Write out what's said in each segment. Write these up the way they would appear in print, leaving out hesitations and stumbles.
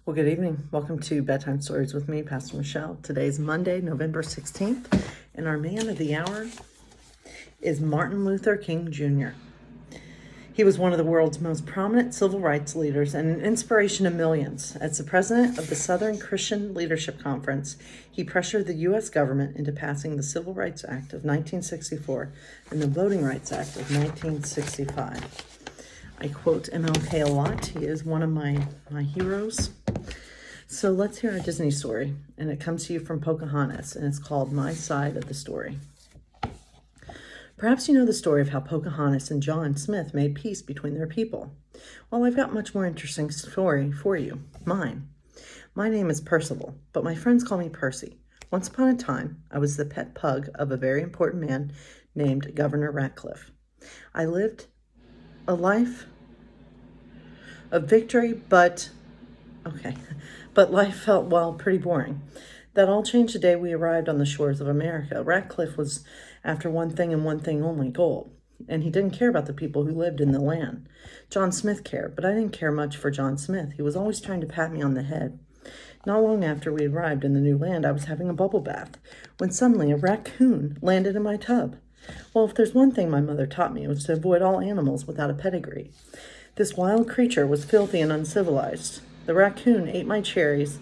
Well, good evening. Welcome to Bedtime Stories with me, Pastor Michelle. Today's Monday, November 16th, and our man of the hour is Martin Luther King Jr. He was one of the world's most prominent civil rights leaders and an inspiration to millions. As the president of the Southern Christian Leadership Conference, he pressured the U.S. government into passing the Civil Rights Act of 1964 and the Voting Rights Act of 1965. I quote MLK a lot. He is one of my heroes. So let's hear a Disney story, and it comes to you from Pocahontas, and it's called My Side of the Story. Perhaps you know the story of how Pocahontas and John Smith made peace between their people. Well, I've got much more interesting story for you, mine. My name is Percival, but my friends call me Percy. Once upon a time, I was the pet pug of a very important man named Governor Ratcliffe. I lived a life of victory, but life felt, well, pretty boring. That all changed the day we arrived on the shores of America. Ratcliffe was after one thing and one thing only, gold. And he didn't care about the people who lived in the land. John Smith cared, but I didn't care much for John Smith. He was always trying to pat me on the head. Not long after we arrived in the new land, I was having a bubble bath, when suddenly a raccoon landed in my tub. Well, if there's one thing my mother taught me, it was to avoid all animals without a pedigree. This wild creature was filthy and uncivilized. The raccoon ate my cherries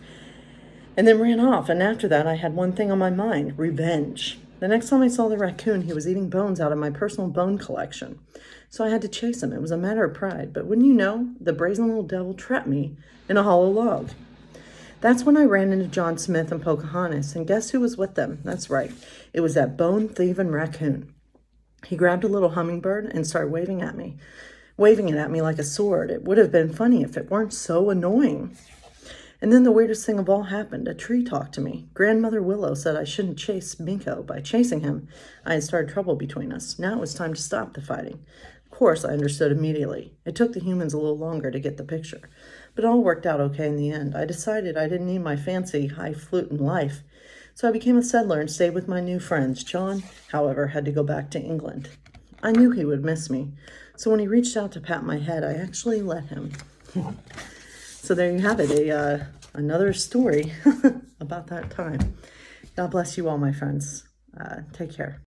and then ran off, and after that I had one thing on my mind: revenge. The next time I saw the raccoon, he was eating bones out of my personal bone collection. So I had to chase him. It was a matter of pride. But wouldn't you know, the brazen little devil trapped me in a hollow log. That's when I ran into John Smith and Pocahontas, and guess who was with them? That's right. It was that bone-thieving raccoon. He grabbed a little hummingbird and started waving it at me like a sword. It would have been funny if it weren't so annoying. And then the weirdest thing of all happened. A tree talked to me. Grandmother Willow said I shouldn't chase Minko. By chasing him, I had started trouble between us. Now it was time to stop the fighting. Of course, I understood immediately. It took the humans a little longer to get the picture, but it all worked out okay in the end. I decided I didn't need my fancy highfalutin life, so I became a settler and stayed with my new friends. John, however, had to go back to England. I knew he would miss me, so when he reached out to pat my head, I actually let him. So there you have it, another story about that time. God bless you all, my friends. Take care.